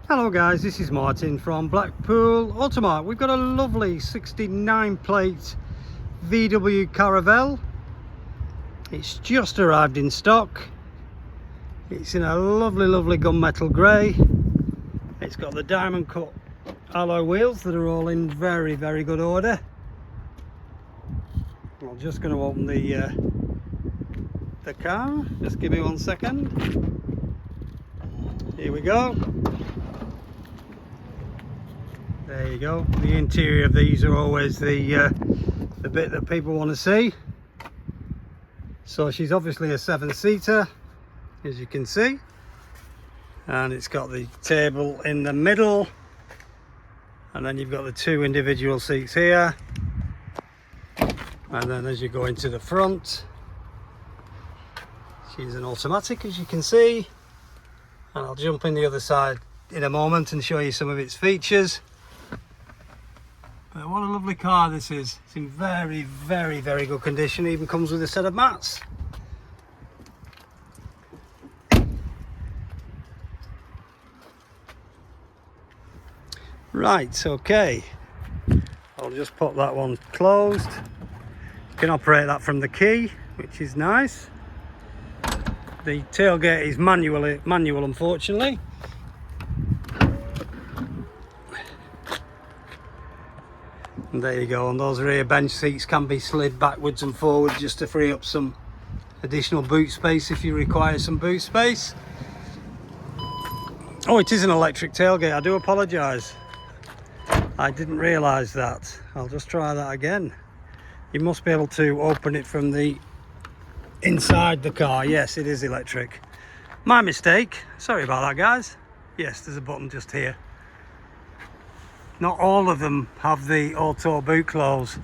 Hello guys, this is Martin from Blackpool Automart. We've got a lovely 69 plate VW Caravelle. It's just arrived in stock. It's in a lovely gunmetal grey. It's got the diamond cut alloy wheels that are all in very good order. I'm just going to open the car. Just give me 1 second. Here we go. There you go. The interior of these are always the bit that people want to see. So she's obviously a 7-seater, as you can see, and it's got the table in the middle, and then you've got the 2 individual seats here, and then as you go into the front, she's an automatic, as you can see, and I'll jump in the other side in a moment and show you some of its features. But what a lovely car this is. It's in very good condition. It even comes with a set of mats. Right, okay. I'll just put that one closed. You can operate that from the key, which is nice. The tailgate is manual unfortunately. And there you go, and those rear bench seats can be slid backwards and forwards just to free up some additional boot space if you require some boot space. Oh, it is an electric tailgate. I do apologise. I didn't realise that. I'll just try that again. You must be able to open it from the inside the car. Yes, it is electric. My mistake. Sorry about that, guys. Yes, there's a button just here. Not all of them have the auto boot close.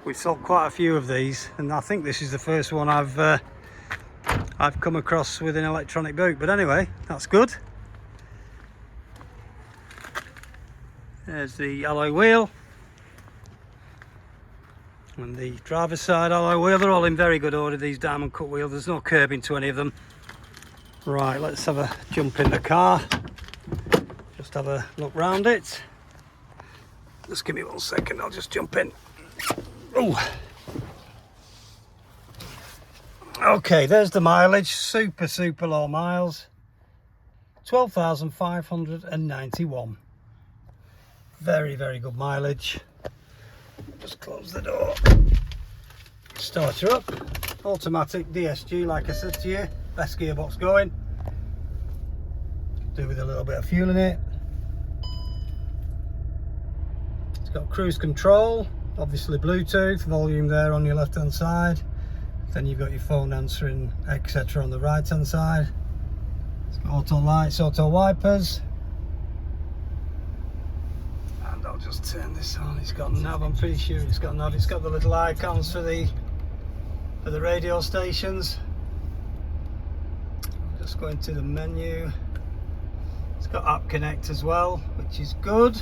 We've sold quite a few of these, and I think this is the first one I've come across with an electronic boot. But anyway, that's good. There's the alloy wheel and the driver's side alloy wheel. They're all in very good order, these diamond cut wheels. There's no curbing to any of them. Right, let's have a jump in the car. Just have a look round it. Just give me 1 second, I'll just jump in. Oh. Okay, there's the mileage. Super low miles. 12,591. Very good mileage. Just close the door. Start her up. Automatic DSG, like I said to you. Best gearbox going. Do with a little bit of fuel in it. Got cruise control, obviously Bluetooth, volume there on your left hand side, then you've got your phone answering etc on the right hand side. It's got auto lights, auto wipers, and I'll just turn this on. It's got nav, I'm pretty sure it's got nav. It's got the little icons for the radio stations. I'll just go into the menu. It's got App Connect as well, which is good.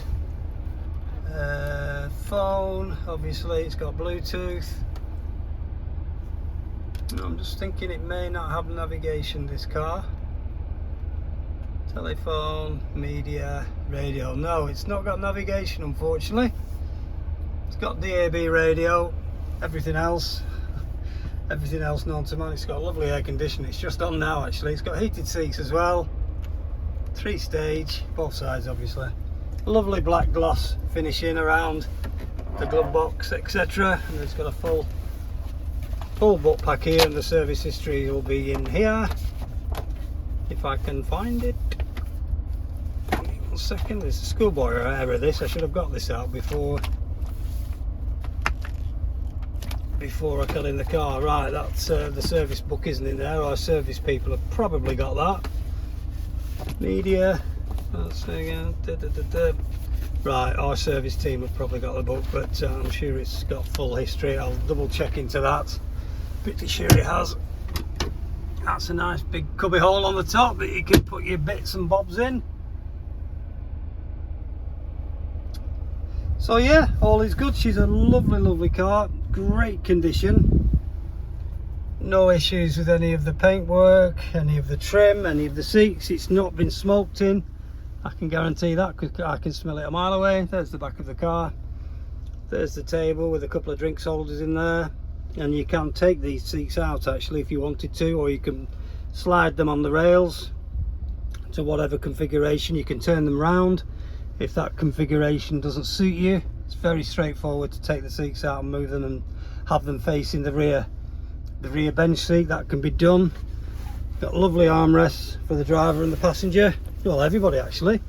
Phone, obviously it's got Bluetooth. I'm just thinking it may not have navigation, this car. Telephone, media, radio. No, it's not got navigation unfortunately. It's got DAB radio, everything else known to man. It's got lovely air conditioning. It's just on now actually. It's got heated seats as well. 3-stage, both sides obviously. Lovely black gloss finishing around the glove box etc, and it's got a full book pack here, and the service history will be in here if I can find it. Give me 1 second. There's a schoolboy error this. I should have got this out before I got in the car. Right, that's the service book isn't in there. Our service people have probably got that. Media. Let's see again. Right, our service team have probably got the book, but I'm sure it's got full history. I'll double check into that. Pretty sure it has. That's a nice big cubby hole on the top that you can put your bits and bobs in. So yeah, all is good. She's a lovely car, great condition. No issues with any of the paintwork, any of the trim, any of the seats. It's not been smoked in. I can guarantee that, because I can smell it a mile away. There's the back of the car. There's the table with a couple of drinks holders in there, and you can take these seats out actually if you wanted to, or you can slide them on the rails to whatever configuration. You can turn them round if that configuration doesn't suit you. It's very straightforward to take the seats out and move them and have them facing the rear bench seat. That can be done. Got lovely armrests for the driver and the passenger, well, everybody actually.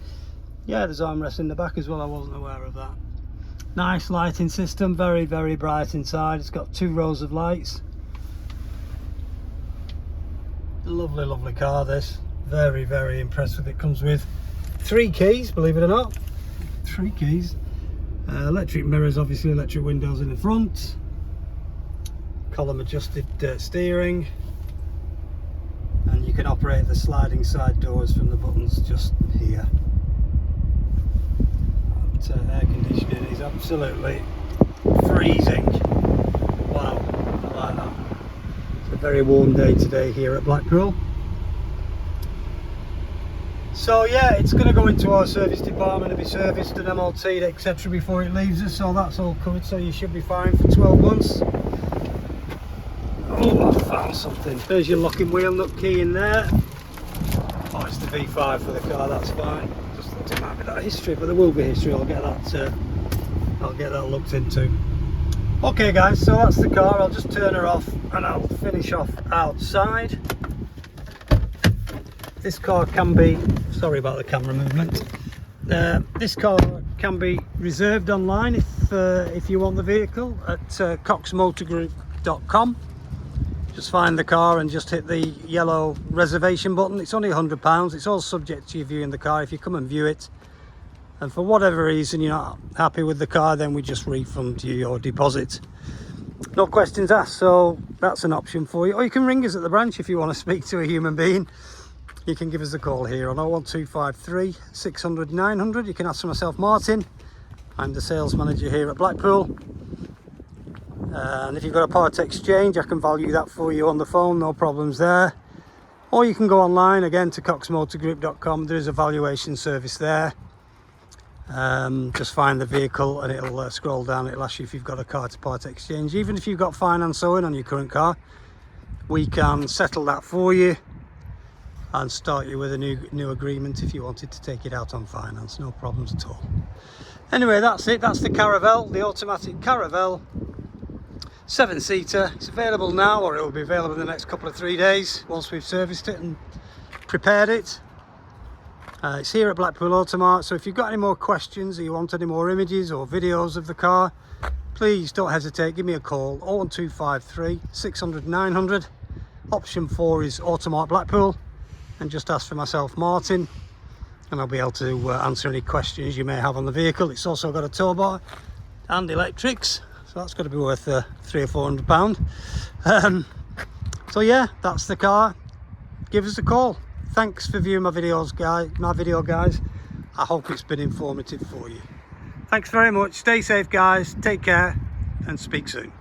Yeah, there's armrests in the back as well, I wasn't aware of that. Nice lighting system, very bright inside. It's got 2 rows of lights. Lovely car this. Very impressed with it. Comes with 3 keys, believe it or not. 3 keys. Electric mirrors, obviously, electric windows in the front. Column adjusted steering. And you can operate the sliding side doors from the buttons just here. Air conditioning is absolutely freezing. Wow, I like that. It's a very warm day today here at Blackpool. So yeah, it's going to go into our service department and be serviced and MOT'd, etc. before it leaves us, so that's all covered, so you should be fine for 12 months. Oh, I found something. There's your locking wheel nut key in there. Oh, it's the V5 for the car, that's fine. Just thought it might be that history, but there will be history. I'll get that looked into. Okay guys, so that's the car. I'll just turn her off and I'll finish off outside. This car can be, sorry about the camera movement, this car can be reserved online if you want the vehicle at coxmotorgroup.com. Just find the car and just hit the yellow reservation button. It's only £100. It's all subject to you viewing the car. If you come and view it and for whatever reason you're not happy with the car, then we just refund you your deposit. No questions asked, so that's an option for you. Or you can ring us at the branch if you want to speak to a human being. You can give us a call here on 01253 600 900. You can ask for myself, Martin. I'm the sales manager here at Blackpool. And if you've got a part exchange, I can value that for you on the phone, no problems there. Or you can go online again to coxmotorgroup.com. There is a valuation service there. Just find the vehicle and it'll scroll down. It'll ask you if you've got a car to part exchange. Even if you've got finance owing on your current car, we can settle that for you and start you with a new agreement if you wanted to take it out on finance. No problems at all. Anyway, that's it. That's the Caravelle, the automatic Caravelle 7-seater. It's available now, or it will be available in the next couple of 3 days once we've serviced it and prepared it. It's here at Blackpool Automart, so if you've got any more questions or you want any more images or videos of the car, please don't hesitate, give me a call, 01253 600 900. Option 4 is Automart Blackpool, and just ask for myself, Martin, and I'll be able to answer any questions you may have on the vehicle. It's also got a tow bar and electrics, so that's got to be worth £300 or £400. So yeah, that's the car. Give us a call. Thanks for viewing my video, guys. I hope it's been informative for you. Thanks very much. Stay safe, guys. Take care and speak soon.